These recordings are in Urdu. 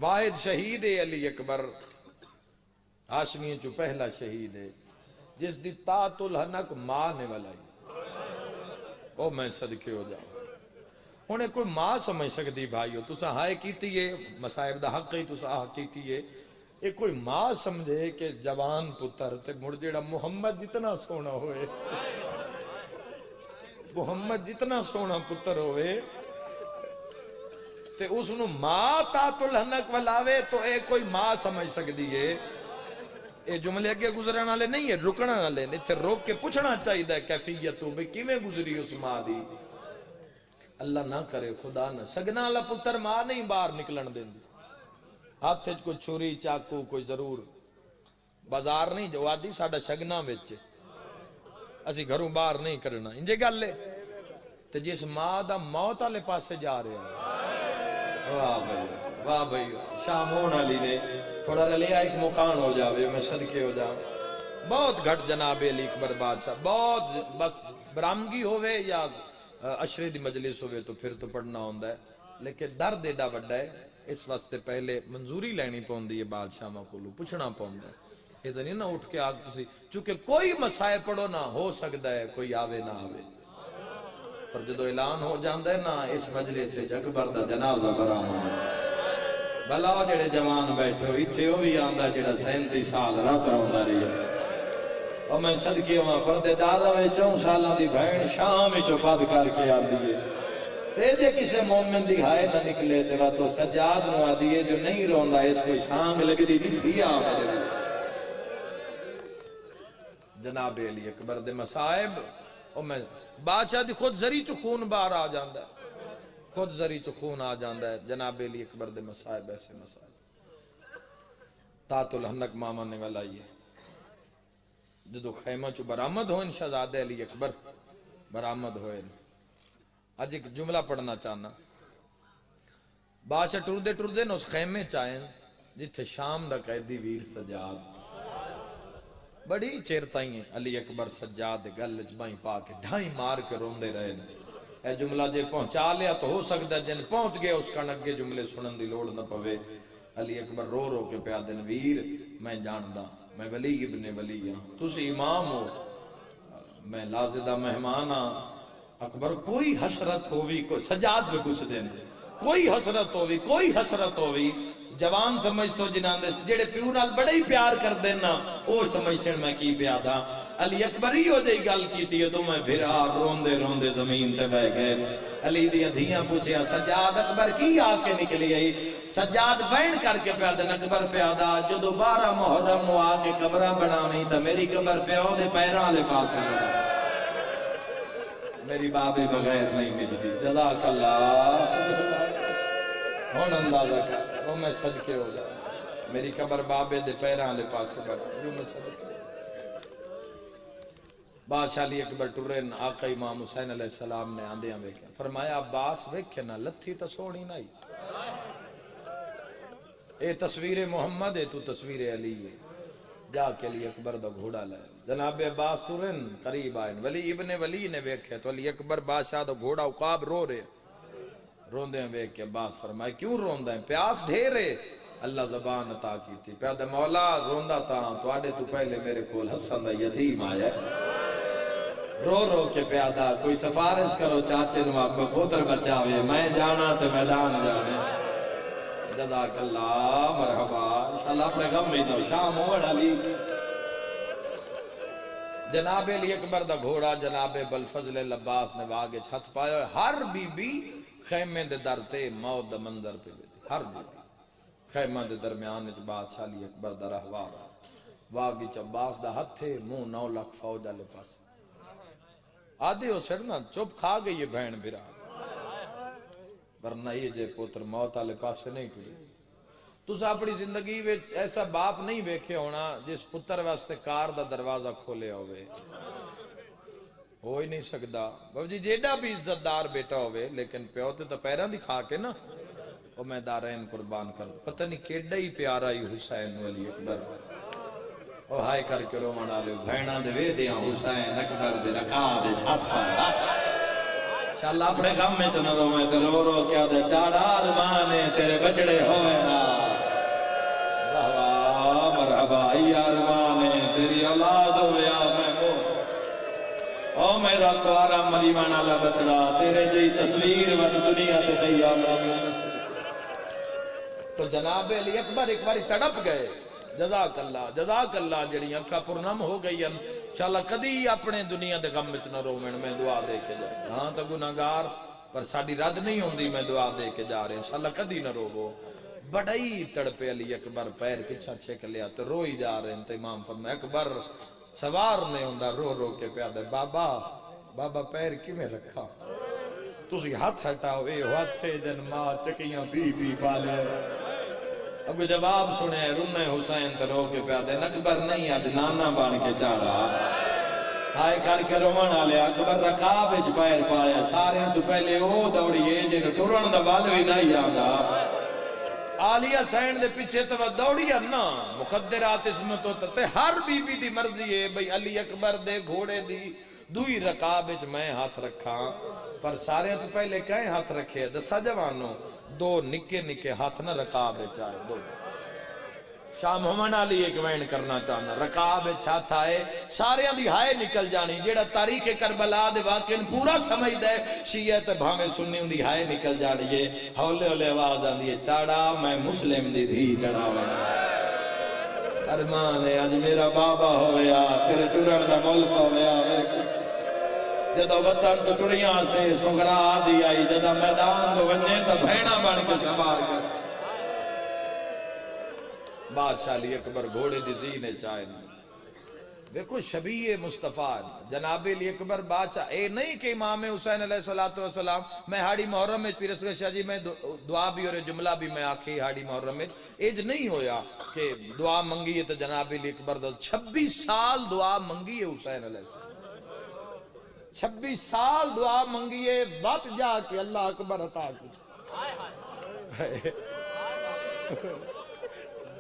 واحد شہید ہے علی اکبر، ہاشمی چو پہلا شہید ہے جس دی طاعت الحنک ماں نے ولائی، او میں صدقے ہو جاؤں۔ انہیں کوئی ماں سمجھ سکتی بھائیو، تسا ہائے کیتی ہے مسائب دا حق ہی تسا آہ کیتی ہے، ایک کوئی ماں سمجھے کہ جوان پتر تے مڑ جیڑا محمد جتنا سونا ہوئے، محمد جتنا سونا پتر ہوئے تے اس نو ماں طاعت الحنک ولاوے، تو ایک کوئی ماں سمجھ سکتی ہے۔ اے جملے اگے گزرنا لے نہیں ہے، رکنا لے نہیں تے روک کے پوچھنا چاہیے ہے کیفیت تو بھئی کیویں گزری اس ماں دی۔ اللہ نہ کرے خدا نہ سگنا اللہ پتر ماں نہیں باہر نکلن دیں دی، ہاتھ کوئی چھری چاکو کوئی ضرور، بازار نہیں جو آدھی ساڑھا شگنا وچ اسی گھروں باہر نہیں کرنا انجے گل لے تے جس ماں دا موت آلے پاسے جا رہے ہیں۔ واہ بھائی شام ہونا لی نے تھوڑا رلیا ایک مکان ہو جاوے میں صدقے ہو جاؤں۔ بہت گھٹ جناب علی اکبر بادشاہ، بہت بس برامگی ہوئے یا عشرے دی مجلس ہوئے تو پھر تو پڑھنا ہوندہ ہے، لیکن درد ایڈا وڈا ہے، اس واسطے پہلے منظوری لینی پوندی ہے بادشاہ ماں کو پوچھنا پوندہ ہے۔ یہ تو نہیں نہ اٹھ کے آگ تسی، چونکہ کوئی مسائل پڑھو نہ ہو سکتا ہے کوئی آوے نہ آوے، پر جدو اعلان ہو جاندہ ہے نا اس مجلس سے اکبر دا جنازہ برآمد ہے۔ بھلا جڑے جوان بیٹھو اتھے ہو بھی آندہ جڑا 37 سال رات رہندا رہی ہے، اور میں صدقے ہوں پردے دادا میں 4 سالہ دی بہن شام چوپاد کر کے آندی ہے، تے دے کسے مومن دی ہائے نہ نکلے تیرا تو سجاد نو آدھی ہے جو نہیں روندہ اس کوئی سانگ لگ دی تھی آمد ہے۔ جناب علی اکبر دے مسائب، اور میں بادشاہ دی خود زری چو خون باہر آ جاندہ ہے، خود زری چو خون آ جاندہ ہے۔ جناب علی اکبر دے مسائب ایسے مسائب طاعت الحنک ماما نے ولائی ہے۔ جدو خیمہ چو برآمد ہوئن شہزادہ علی اکبر برآمد ہوئن، آج ایک جملہ پڑھنا چاہنا، بادشاہ ٹردے ٹردے نو اس خیمے چاہیں جتھے شام دا قیدی ویر سجاد، بڑی چیرتائیں ہیں علی اکبر سجاد گل جمائیں پا کے ڈھائیں مار کے روندے رہے۔ اے جملہ جے پہنچا لیا تو ہو سکتا ہے جن پہنچ گئے اس کا نگے جملے سنن دی لوڑ نہ پوے۔ علی اکبر رو رو کے پیادن ویر میں جاندہ میں ولی ابن ولی ہاں، تسی امام ہو میں لازدہ مہمان ہاں، اکبر کوئی حسرت ہوئی کوئی سجاد پہ کچھ دیں کوئی حسرت ہوئی جوان سمجھ سو جنان دے جڑے پیونال بڑے ہی پیار کر دینا او سمجھ سن میں کی پیادا۔ علی اکبر ہی ہو جائی گل کی تھی تو میں بھرا روندے روندے زمین تے بہ گئے۔ علی دیاں دھیاں پوچھیا سجاد اکبر کی آ کے نکلی آئی؟ سجاد بین کر کے پیادن اکبر پیادا جو دوبارہ محرم نو آ کے قبرہ بناویں تا میری قبر پیاو دے پیران لے پاس ہے، میری بابے بغیر نہیں مجدی۔ جزاک اللہ ہون اندازہ کر وہ میں صدقے ہو جائے میری قبر بابے دے پیران لے پاس ہے، جو میں صدقے بادشاہ علی اکبر ٹرین آقا امام حسین علیہ السلام نے آندیاں ویکھیں فرمایا عباس ویکھے نا لتھی تا سوڑی نہیں، اے تصویر محمد ہے تو تصویر علی ہے، جا کے علی اکبر دا گھوڑا لائے۔ جناب عباس ٹرین قریب آئین ولی ابن ولی نے ویکھے تو علی اکبر بادشاہ دا گھوڑا عقاب رو رہے روندے ہیں ویکھ کے عباس فرمائے کیوں روندہ ہیں؟ پیاس ڈھیرے اللہ زبان عطا کی تھی پیادہ مولا روندہ تھا تو آڑے تو پہلے میرے کول حسن دا یتیم آیا رو رو کے پیادہ کوئی سفارش کرو چاچے نو آپ کو پوتر بچاوے میں جانا تو میدان جانے۔ جزاک اللہ مرحبا انشاءاللہ اپنے غم میں نو شام ہوڑ علی۔ جناب علی اکبر دا گھوڑا جناب بلفضل العباس نے واگے چھت پایا، ہر بی بی خیمے دے در تے موت دا منظر پہ بیٹی، ہر بی بی خیمہ دے درمیان اچ بادشاہ علی اکبر دا رہوار واگی چ عباس دا ہتھ تھے منہ 9 لاکھ فوج والے پاس آدھے ہو سڑنا چپ کھا گئی یہ بہن بھرا، ورنہ یہ جے پوتر موت والے پاس سے نہیں ٹری۔ تسا اپنی زندگی میں ایسا باپ نہیں ویکھے ہونا جس پتر واسطے کار دا دروازہ کھولے ہوئے، ہو ہی نہیں سکتا بابا جی جیڈا بھی عزت دار بیٹا ہوئے لیکن پیوتے تو پیران دکھا کے نا وہ میں دارین قربان کر دوں۔ پتہ نہیں کیڈا ہی پیارا ہی حسین علی اکبر او ہائے کر کے رو منا لے بھینا دے وے دیاں حسین اکبر دے رکھا دے چھت پایا انشاءاللہ اپنے غم میں تو نہ رو میں تو رو رو کیا دے چاڑار مانے تیرے بچڑے ہوئے نا بڑی آرمان ہے تیری اولاد ہویا میں وہ او میرا کوارا مریوان والا بچڑا تیرے جی تصویر ود دنیا تے نہیں آمرا. تو جناب علی اکبر ایک باری تڑپ گئے. جزاک اللہ جڑی اکھا پرنم ہو گئی انشاءاللہ کدی اپنے دنیا دے غم وچ نہ روویں. میں دعا دے کے جا ہاں تو گناہگار پر ساڈی رد نہیں ہوندی. میں دعا دے کے جا رہے انشاءاللہ کدی نہ روو. بڑا ہی تڑپے علی اکبر پیر پیچھا چھک لیا تو روئی جا رہے ہیں. تو امام فرمایا اکبر سوار نے ہوندا رو رو کے پیا دے بابا پیر کیویں رکھا تسی ہاتھ ہٹاؤ اے ہاتھے جن ماں چکیاں پی پالے. اب جواب سنے رونے حسین تے رو کے پیا دے اکبر نہیں اج نانا بن کے چاڑا ہائے کر کے رومن والے اکبر رکاب وچ پیر پایا. سارے تو پہلے او دوڑیے جن ٹرن دا بال وی نہیں آندا. عالیہ سین دے پیچھے تو دوڑی نا مخدرات اسمتوں تے ہر بی بی دی مرضی ہے بھئی علی اکبر دے گھوڑے دی دوئی رکاب وچ میں ہاتھ رکھاں. پر سارے تو پہلے کہیں ہاتھ رکھے دسا جوانوں دو نکے نکے ہاتھ نہ رکاب وچ آئے. دو شاہ محمد علی ایک وین کرنا چاہنا رکاب وچ ہاتھ آئے سارے دی ہائے نکل جانی. جیڑا تاریخ کربلا دے واقعن پورا سمجھ دے شیعہ تے بھاویں سنی دی ہائے نکل جانی ہے. ہولے ہولے آواز آندی ہے چاڑا میں مسلم دی دھی چڑھاواں. ارمان ہے اج میرا بابا ہویا تیرے ٹرن دا ملک ہویا. جدو وطن تو ٹریاں سے سنگرا دی آئی جدو میدان تو ونجے تو بھینا بن کے سوار کر. بادشاہ علی اکبر گھوڑے دی زینے چاہیے. دیکھو شبیہ مصطفیٰ جناب علی اکبر بادشاہ اے نہیں کہ امام حسین علیہ السلام میں ہاڑی محرم میں پیرس کے شاہ جی میں دعا بھی اور جملہ بھی میں آکھی ہاڑی محرم میں ایج نہیں ہویا کہ دعا منگی ہے تو جناب علی اکبر 26 سال دعا منگی ہے حسین علیہ السلام. 26 سال دعا منگیے وقت جا کے اللہ اکبر عطا کی.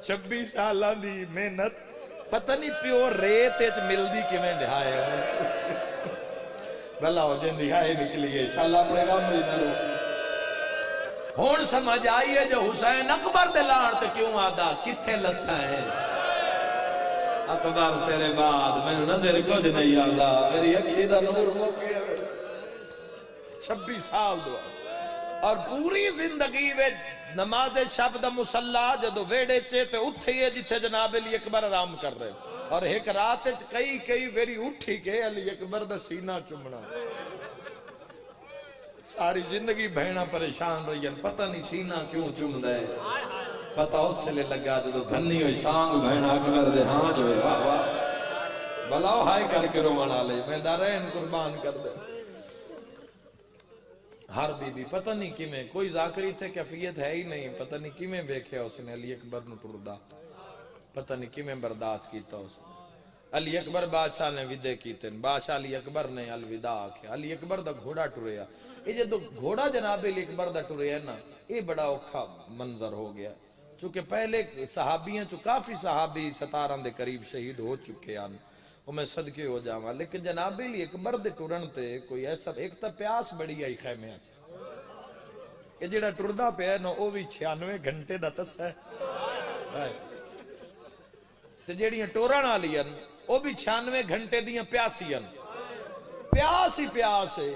26 سالہ دی محنت پتہ نہیں پیو ریت اچ ملدی کیویں ڈھائے بھلا ہو جندی ہائے نکلی ہے انشاءاللہ اپنے غم میں نہ رو. ہن سمجھ آئی ہے جو حسین اکبر دے لان تے کیوں آدا کتھے لتھا ہے. اکبر تیرے بعد میں نظر کچھ نہیں آندا میری اکھی دا نور موکے 26 سال دعا اور پوری زندگی میں نماز شب دا مسلح جدو ویڑے چے تے اٹھئے جتھے جناب علی اکبر آرام کر رہے اور ایک رات کئی ویری اٹھی کے علی اکبر دا سینہ چمنا. ساری زندگی بہنا پریشان رہی پتہ نہیں سینہ کیوں چم دے. پتہ اس سے لے لگا جدو دھنی ہوئی سانگ بہنا اکبر دے ہاں جو واہ واہ بلاؤ ہائے کر کے رومانا لے میں دارین قربان کر دے. ہر بی بی پتہ نہیں کیمیں کوئی ذاکری تھے کیفیت ہے ہی نہیں پتہ نہیں کیمیں بیکھے اس نے علی اکبر نو ٹردا پتہ نہیں کیمیں برداشت کیتا اس نے. علی اکبر بادشاہ نے ودے کیتے بادشاہ علی اکبر نے الوداع آکھیا. علی اکبر دا گھوڑا ٹریا یہ جدو گھوڑا جناب علی اکبر دا ٹریا نا یہ بڑا اوکھا منظر ہو گیا چونکہ پہلے صحابیاں چو کافی صحابی 17 دے قریب شہید ہو چکے ہیں وہ میں صدقے ہو جاواں. لیکن جناب علی اکبر دے ٹرن تے کوئی ایسا ایک تا پیاس بڑی آئی خیمے آج یہ جڑا ٹردا پہ ہے نا وہ بھی 96 گھنٹے دا تس ہے تے جڑیاں ٹورن والی ہیں وہ بھی 96 گھنٹے دیاں پیاسی ہیں. پیاس ہی پیاس ہے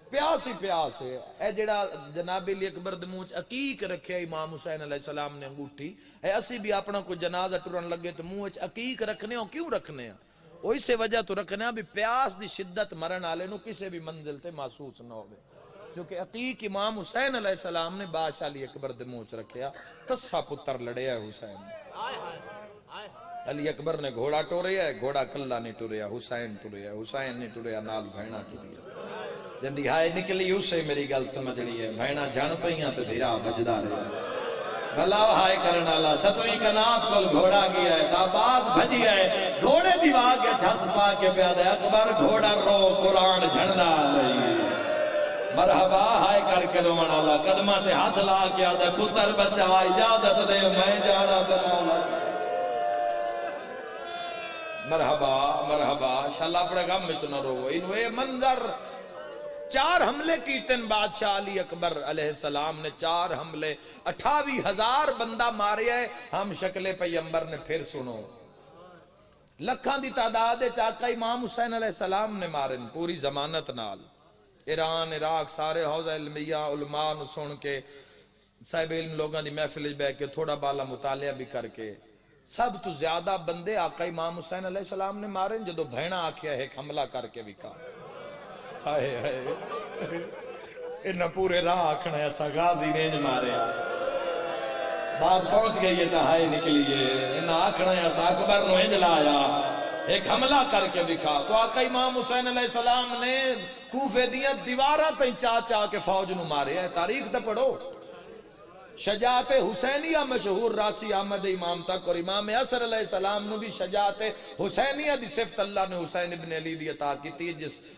پیاس ہی پیاس ہے. اے جڑا جناب علی اکبر دے منہ عقیق رکھے امام حسین علیہ السلام نے انگوٹھی اے اسی بھی اپنا کوئی جنازہ ٹرن لگے تو منہ عقیق رکھنے ہو کیوں رکھنے ہیں وہ اس سے وجہ تو رکھنے ہیں بھی پیاس دی شدت مرن آلے نو کسے بھی منزل تے محسوس نہ ہوئے. کیونکہ عقیق امام حسین علیہ السلام نے بادشاہ علی اکبر دے منہ رکھیا تسا پتر لڑے ہے حسین. علی اکبر نے گھوڑا ٹوریا ہے گھوڑا کلہ نہیں ٹوریا حسین ٹوریا حسین نہیں ٹوریا نال بھینا ٹوریا. جندی ہائے نکلی اسے میری گل سمجھ رہی ہے بھینا جھن پئیاں تے دھیرا بجدا رہے بھلاو ہائے کرن والا 7ویں کنات کول گھوڑا گیا ہے تاباز بھجی ہے گھوڑے دیوا کے چھت پا کے پیادا اکبر گھوڑا رو قرآن جھندا لئی مرحبا ہائے کر کے رومن والا قدمہ تے ہاتھ لا کے آدھا پتر بچہ اجازت دے میں جانا تے مولا. مرحبا مرحبا انشاءاللہ اپنے غم میں تو نہ رو. انہوں اے منظر 4 حملے کیتن بادشاہ علی اکبر علیہ السلام نے 4 حملے 28,000 بندہ مارے ہے. ہم شکل پیغمبر نے پھر سنو لکھاں دی تعداد آقا امام حسین علیہ السلام نے مارن پوری ضمانت نال. ایران عراق سارے حوضہ علمیہ علماء نو سن کے صاحب علم لوگاں دی محفل بہ کے تھوڑا بالا مطالعہ بھی کر کے سب تو زیادہ بندے آقا امام حسین علیہ السلام نے مارن. جدو بہنا آکھیا ایک حملہ کر کے بھی کہا ہائے ہائے انہاں پورے راہ آکھنا ایسا غازی نے جو مارے بات پہنچ گئی ہے تہائی نکلیے انہاں آکھنا ایسا اکبر نو جلایا ایک حملہ کر کے بھی کہا. تو آقا امام حسین علیہ السلام نے کوفے دیاں دیواراں تے چاہ کے فوج نو مارے ہے. تاریخ تے پڑھو. شجاعت حسینیہ مشہور راسی احمد امام تک اور امام عصر علیہ السلام نے بھی شجاعت حسینیہ دی صفت اللہ نے حسین ابن علی دی عطا کی تھی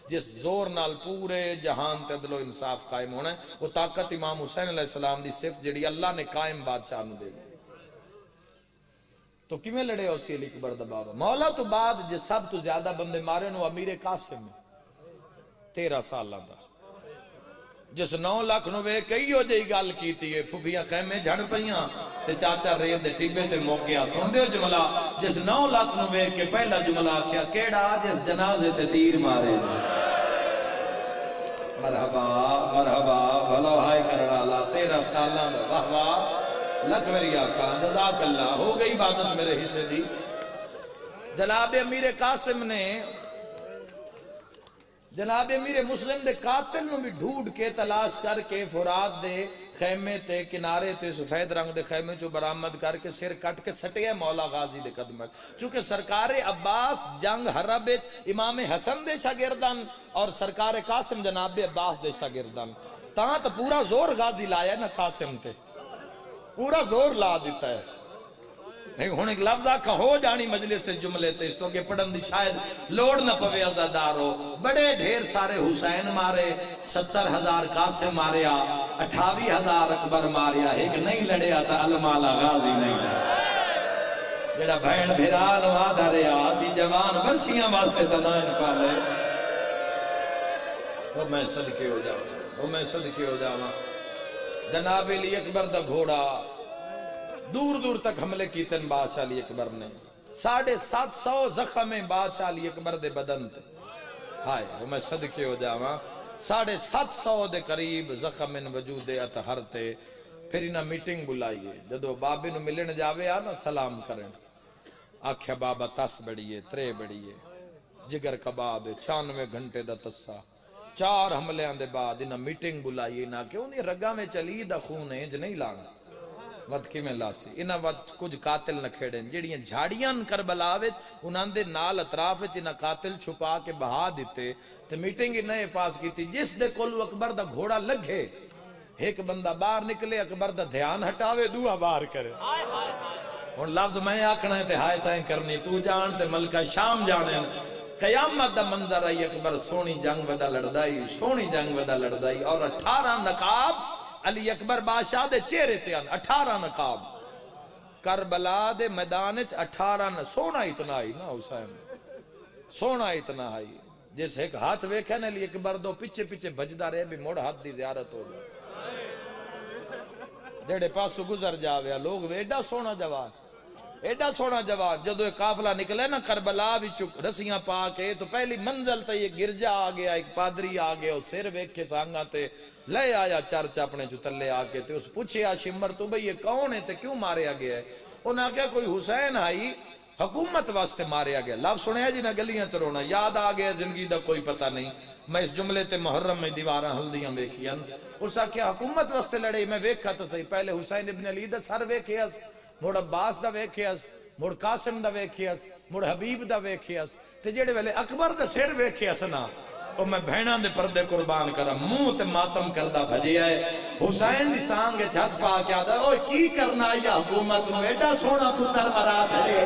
جس زور نال پورے جہان تے عدل و انصاف قائم ہونا ہے. وہ طاقت امام حسین علیہ السلام دی صفت جڑی اللہ نے قائم بادشاہ نو دے. تو کیویں لڑے ہو سی علی اکبر دا بابا مولا تو بعد جس سب تو زیادہ بندے مارے نو امیر قاسم 13 سالاں دا جس 9 لاکھ نو وے کئی ہو جئی گل کیتی ہے پھپھیاں خیمے جھڑ پئیاں تے چاچا ریت دے ٹیبے تے موک گیا. سن دیو جملہ جس 9 لاکھ نو وے کے پہلا جملہ آکھیا کیڑا جس جنازے تے تیر مارے. مرحبا مرحبا بھلو ہائے کرنا لا 13 سالاں دا واہ واہ لکھ میری آقا جزاک اللہ ہو گئی عبادت میرے حصے دی. جناب امیر قاسم نے جناب امیر مسلم دے قاتل نو بھی ڈھونڈ کے تلاش کر کے فرات دے خیمے تے کنارے تے سفید رنگ دے خیمے چو برآمد کر کے سر کٹ کے سٹیا مولا غازی دے قدمت. چونکہ سرکار عباس جنگ حرب امام حسن دے شاگردان اور سرکار قاسم جناب عباس دے شاگردان تاں تو پورا زور غازی لایا نا قاسم تے پورا زور لا دیتا ہے. ہن ایک لفظ آکھا ہو جانی مجلس سے جملے تے اس تو کہ پڑھن دی شاید لوڑ نہ پوے عزادارو. بڑے ڈھیر سارے حسین مارے 70,000 قاسم ماریا 28,000 اکبر ماریا ایک نہیں لڑیا تا المالا غازی نہیں لڑیا. جڑا بہن بھرا نو آدھا ریا اسی جوان برچیاں واسطے تنائن پالے. وہ میں صدقے ہو جاؤں وہ میں صدقے ہو جاؤں. جناب علی اکبر دا گھوڑا دور دور تک حملے کیتے بادشاہ علی اکبر نے 750 زخم بادشاہ علی اکبر دے بدن تے ہائے وہ میں صدقے ہو جاواں 750 دے قریب زخم وجود اطہر تے. پھر انہاں میٹنگ بلائیے جدو بابے نو ملن جاوے آ نا سلام کرن آکھیا بابا تس بڑیے ترے بڑیے جگر کباب 96 گھنٹے دا تسا 4 حملیاں دے بعد انہاں میٹنگ بلائیے نہ کہ انہی رگاں میں چلی دا خون ہے نہیں لانا وقت کی میں لاسی. انہاں وقت کچھ قاتل نہ کھیڑیں جڑیاں جھاڑیاں کربلا وچ انہاں دے نال اطراف وچ انہاں قاتل چھپا کے بہا دیتے تے میٹنگ انہیں پاس کی تھی جس دے کولو اکبر دا گھوڑا لگے ایک بندہ باہر نکلے اکبر دا دھیان ہٹاوے دعا باہر کرے. ہن لفظ میں آکھنا ہے تے ہائے تائیں کرنی تو جان تے ملکہ شام جانے. قیامت دا منظر آئی اکبر سونی جنگ ودا لڑدائی سونی جنگ ودا لڑدائی اور 18 نقاب علی اکبر بادشاہ دے چہرے تے آن 18 نقاب کربلا دے میدان 18 سونا اتنا آئی نا حسین سونا اتنا آئی جس ایک ہاتھ ویکھے نا علی اکبر دو پیچھے پیچھے بجدا رہے بھی موڑ ہاتھ دی زیارت ہو گئی جیڑے پاسو گزر جاوے لوگ ایڈا سونا جواب جدو ایک قافلہ نکلے نا کربلا وچ رسیاں پا کے تو پہلی منزل تے یہ گرجا آ گیا ایک پادری آ گیا سر ویکھے سانگاں تے لے آیا چرچ اپنے جو تلے آ کے تے اس پوچھیا شمر تو بھئی یہ کون ہے تے کیوں ماریا گیا ہے. انہاں کہا کوئی حسین آئی حکومت واسطے ماریا گیا. لفظ سنیا جی نہ گلیاں چرونا یاد آ گیا زندگی دا کوئی پتہ نہیں. میں اس جملے تے محرم میں دیواراں ہلدیاں ویکھیاں اس آکھیا حکومت واسطے لڑے. میں ویکھا تو صحیح پہلے حسین ابن علی دا سر ویکھیاس مڑ عباس دا ویکھیاس مڑ قاسم دا ویکھیاس مڑ حبیب دا ویکھیاس تے جڑے ویلے اکبر دا سر ویکھیاس نا او میں بہناں دے پردے قربان کرا منہ تے ماتم کردا بھجیا ہے. حسین دی سانگ چھت پا کے آدا اوے کی کرنا یا حکومت نو ایڈا سونا پتر مرا چھڑے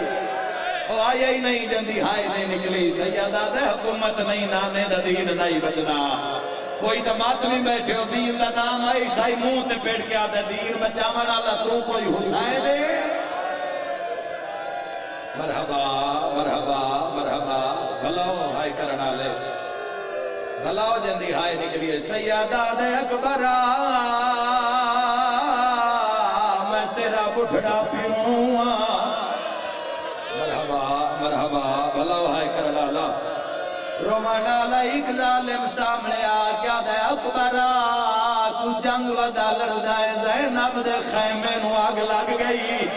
او آیا ہی نہیں جندی ہائے نہیں نکلی سیدہ دے حکومت نہیں نانے دا دین نہیں بچنا. کوئی تا ماتمی بیٹھے ہو دین دا نام آئی سائی منہ تے پیڑ کے آدھے دین بچامن اللہ تو کوئی حسین ہے. مرحبا مرحبا مرحبا بھلاو ہائے کرنا لے بھلاو جندی ہائے نکلی سیدہ دے اکبرہ میں تیرا بٹھڑا پیوں. مرحبا مرحبا بھلا ہے کرلالا رومانالا ایک ظالم سامنے آگیا دے اکبرہ تو جنگ ودا لڑدائے زینب دے خیمے نو آگ لگ گئی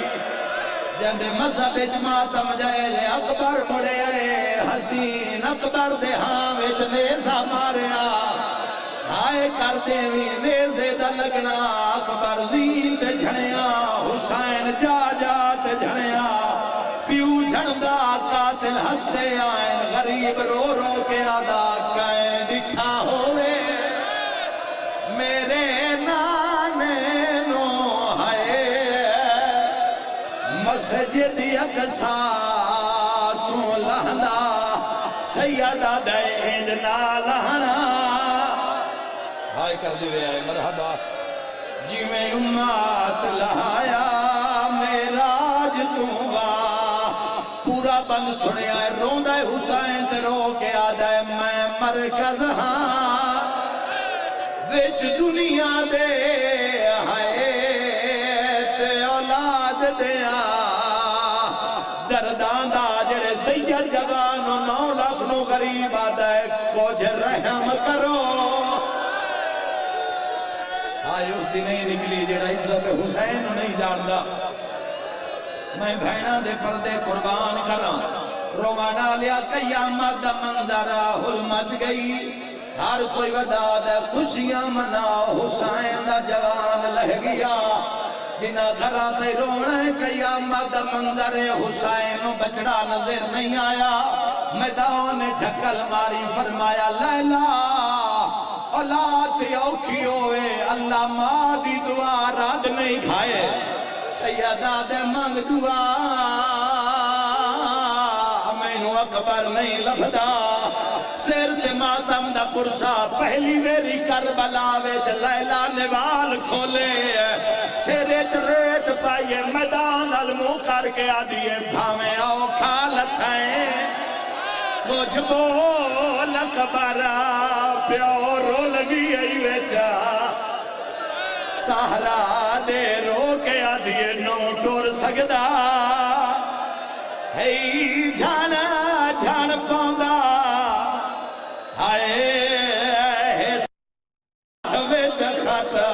جندے مذہب اجماعتم جائے دے اکبر مڑے حسین اکبر دے ہاں ویچ نیزہ ماریا ہائے کر دے وی نیزے دا لگنا اکبر زین تے جھڑیاں حسین جا جا تے جھڑیاں پیو جھڑدا قاتل ہستے آئیں غریب رو رو کے ادا کہیں دکھا ہوئے میرے نانے نو ہائے مسجد اقصا تو لہنا سیدہ دے اندنا لہنا ہائے کر دیوے آئے مرحبا جی میں امات لہایا میراج تُوا پورا بند سنے آئے روندہ حسین تے رو کے آدھائے میں مرکز ہاں وچ دنیا دے ہائے تے اولاد دیا دردان دا جڑے سید جگانو 9 لاکھ نو غریب آدھائے کچھ رحم کرو آئے اس دی نہیں نکلی جڑا عزت حسین نہیں جاندہ میں بھینہ دے پردے قربان کراں رومانہ لیا قیامت دا منظرہ ہل مچ گئی ہر کوئی ودا دے خوشیاں منا حسین دا جوان لہ گیا جنہ گھرہ تے رونے قیامت دا منظر حسین بچڑا نظر نہیں آیا میدان جھکل ماری فرمایا لیلہ اولاد اوکھی ہوئے اللہ ماں دی دعا راد نہیں کھائے سیدہ دے منگ دعا میں نو اکبر نہیں لبدا سر تے ماتم دا پرسا پہلی ویری کربلا ویچ لیلہ نوال کھولے سیرے ریت پائیے میدان المو کر کے آدھیے بھامیں آؤ کھالت ہیں کچھ بول اکبرہ پیو رو لگی ایوے چا سہرا دے رو کے آدھیے نو ٹور سگدہ ہے جھانا جھان پوندا ہائے سوے چکھاتا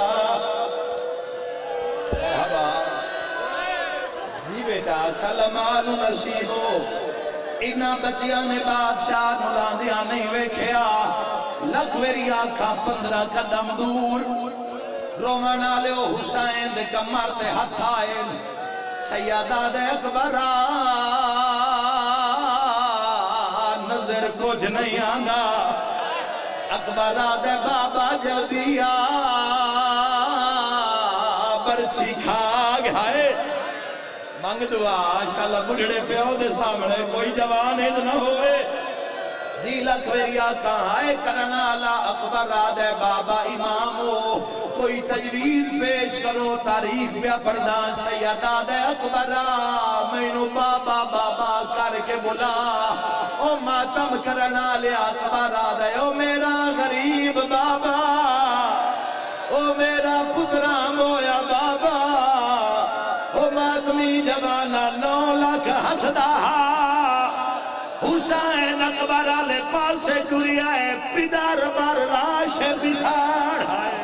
جی بیٹا سلمان نصیبو اینا بچیاں نے بادشاہ نولاندیاں نہیں ویکھیا لکھ ویری آنکھا 15 قدم دور رومن آلیو حسین دے کمر تے ہتھ آئے سیدہ دے اکبرہ نظر کچھ نہیں آنگا اکبرہ دے بابا جلدی برچی کھا گھائے مانگ دعا شاءاللہ بڑھڑے پیو دے سامنے کوئی جوان ہی نہ ہوئے جی لکھویریا کہاں کرنا لا اکبر آدھے بابا امامو کوئی تجویز پیش کرو تاریخ بیا پردان سید آدھے اکبر مینو بابا بابا کر کے بلا او ماتم کرنا لیا اکبر آدھے او میرا غریب بابا او میرا پترہ مویا بابا او ماتمی جوانا 9 لاکھ ہسدہ حسین اکبر آلے پاسے جوری آئے پیدار بار راش بشار آئے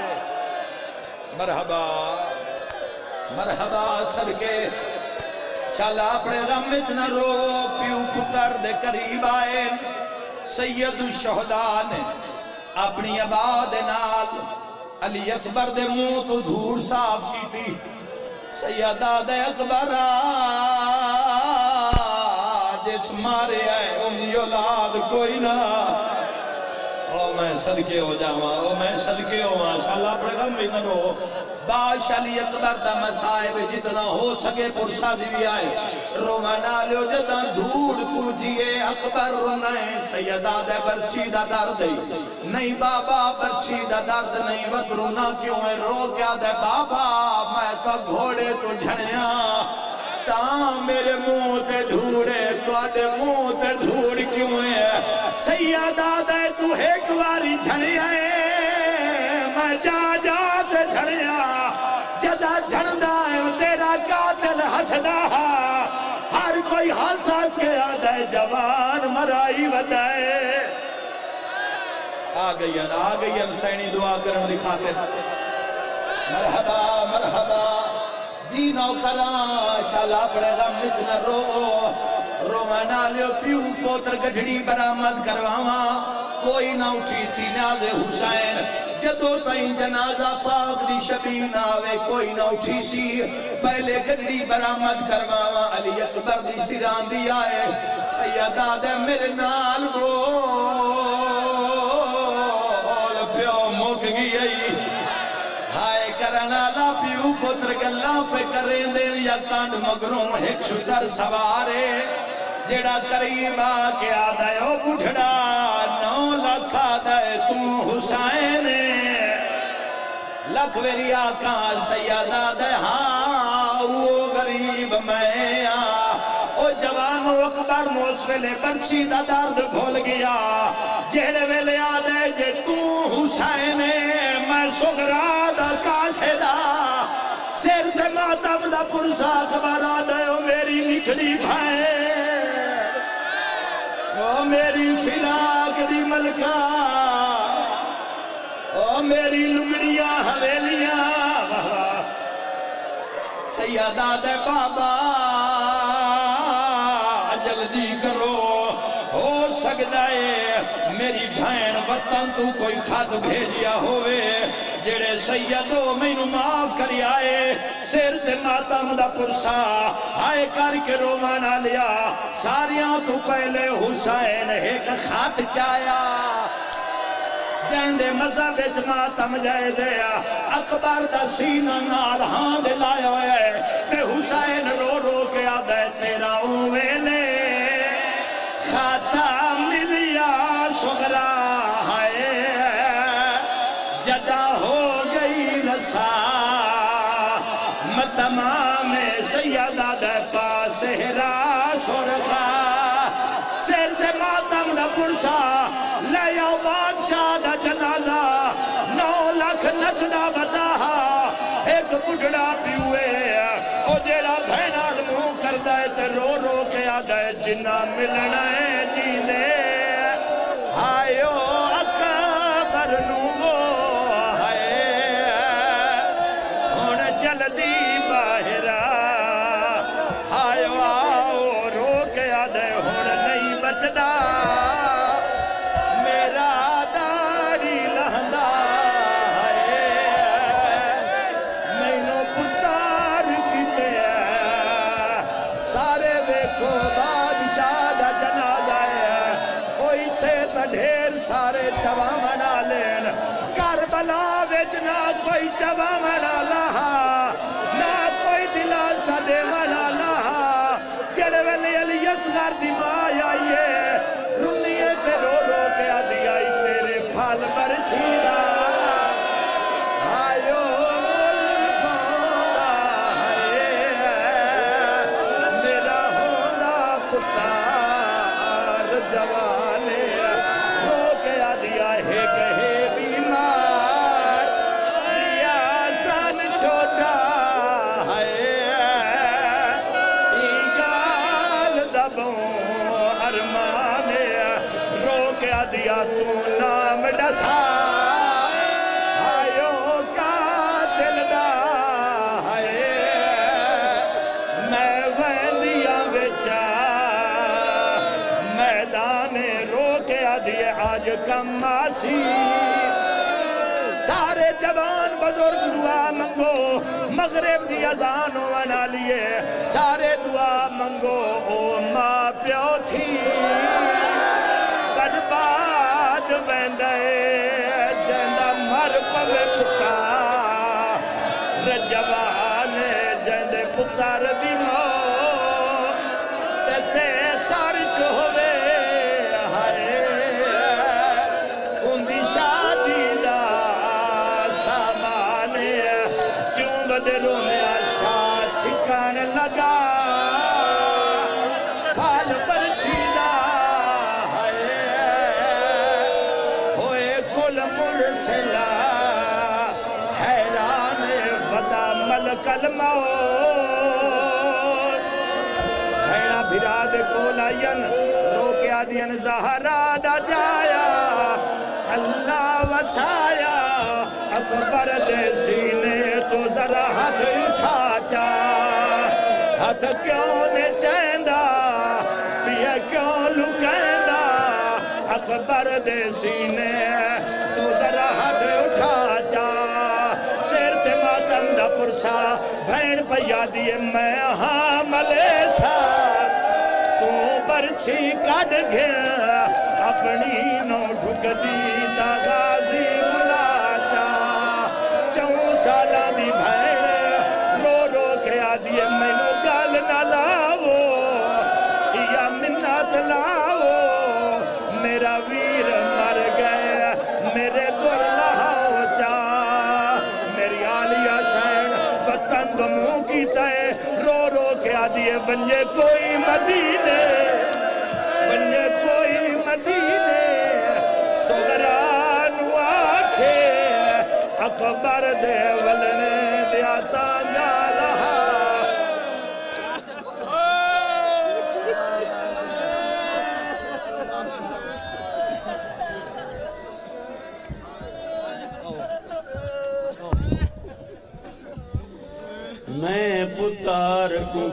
مرحبا مرحبا صدقے شالا اپنے غمچ نہ رو پیو پتر دے قریب آئے سید الشہداء نے اپنی عباد نال علی اکبر دے منہ تو دھوڑ صاف کی تھی سیدہ دے اکبر جس مارے آئے انہی اولاد کوئی نہ او میں صدقے ہو جاواں او میں صدقے ہو ماشاءاللہ اپنے غم بھی نہ رو باش علی اکبر دا مسائب جتنا ہو سکے پرسا دی آئے رومانہ لیو جدہ دھوڑ پوجیے اکبر رنائے سیدہ دے برچی دا درد نہیں بابا برچی دا درد نہیں وقت رونا کیوں ہے رو کیا دے بابا میں تو گھوڑے تو جھڑیاں تاں میرے منہ تے دھوڑے توڑے منہ تے دھوڑ کیوں ہے سیدہ دے تو ایک واری جھڑیاں میں جا جا تے جھڑیاں جدہ جھڑندہ ہے تیرا قاتل حسدہ ہر کوئی حسا بچ کے آدھے جوان مرائی ودائے آ گئی سینی دعا کرن دکھاتے مرحبا مرحبا جی نوکراں شالا پڑے گا مچنا رو منا لیو پیو پوتر گھڑی برآمد کرواواں کوئی نہ اٹھی سی نیاز حسین جدو تائیں جنازہ پاک دی شبی نہ آوے کوئی نہ اٹھی سی پہلے گھڑی برآمد کرواواں علی اکبر دی سران دی آئے سیدہ دے میرے نال کرنالا پیو پتر گلہ پہ کریں دے یا کانڈ مگروں ایک شکر سوارے جڑا قریب آکے آدھائے او بڑھڑا 9 لکھ آدھائے تم حسین لکھ ویری آقا سیدہ دے ہاں وہ غریب میں او جوان و اکبر موسویلے برچی دا درد بھول گیا جہڑے ویلے آدھے جے تو حسین میں سغرا دا کاسے دا سیر سے ماتم دا پرسا خبر آدھے او میری نکھڑی بھائے او میری فراق دی ملکہ او میری لگڑیاں حویلیاں سیدہ دے بابا جلدی کرو ہو سکتا ہے میری بھین وطن تو کوئی خط بھیجیا ہوئے جڑے سیدو میں نو معاف کری آئے سیر سے ماتم دا پرسا آئے کر کے رومانا لیا ساریاں تو پہلے حسین ایک خط چایا جہندے مذہب وچ ماتم جائے دیا اکبر دا سینہ نال ہاں دے لائے ہوئے کہ حسین رو رو کے آدھے تیرا اویلے خاتا ملیا سغرا ہے جدا ہو گئی رسا متمام سیدہ دے پاس راس و رسا سیر سے ماتم دا پرسا لیا بادشاہ دا جنازہ 9 لکھ نچدا بتا ایک بڑھڑا پیوے او جیڑا بھینال منہ کر دائے تے رو رو کے آدھائے جنہ ملنا ہے جینے آئیو اکبر نو آئے ہون جلدی باہرہ آئیو آؤ رو کے آدھائے ہون نہیں بچدا میرا داری لہندہ ڈھیر سارے چوا منا لین کربلا وچ نہ کوئی چوا منا لہا نہ کوئی دلال صدے منا لہا جڑے ویلے علی اصغر دی ماں آئیے رنیے تے رو رو کے آدھی آئی تیرے پھال برچیرا آئیو ملکوندا ہے میرا ہوندہ پتار جوانے دیا ہے کہے بیمار دیا سان چھوٹا ہے ایگال دبوں ارمان رو کے دیا تو نام ڈسا آئیو کا دل دا ہے میں ویندیا بچا میدان رو کے دیے آج کم آسی سارے جوان بزرگ دعا منگو مغرب دی اذان ونا لیے سارے دعا منگو او ماں پیو تھی برباد ویندے جندہ مر پوے پتار رجوان جندے پتار دی موت تے سار چوہوے رونے آشا چھکان لگا پھال برچیدہ ہوئے کل مرسلہ حیران ودا ملک الموت بھیڑا اراد کو لائن رو کے آدین زہرا دا جایا اللہ وسایا اکبر دے سینے تو ذرا ہاتھ اٹھا چا ہاتھ کیوں نے چیندہ پیا کیوں لکیندہ اکبر دے سینے تو ذرا ہاتھ اٹھا چا سیر تے ماتم دا پرسا بھین پیا دیئے میں حاملے سا تو برچھی کڈ گیا اپنی نو ڈھک دی تا غازی بلا چا 4 سالاں دی بھین رو رو کے آدھی مینوں گل نہ لاؤ یا منت لاؤ میرا ویر مر گئے میرے در لہاؤ چا میری آلیہ شین وطن گموں کی تے رو رو کے آدھی ونجے کوئی مدینے ونجے کوئی مدینے سغران آکھے اکبر دے ولنے دیا تانجا لہا میں پتار کو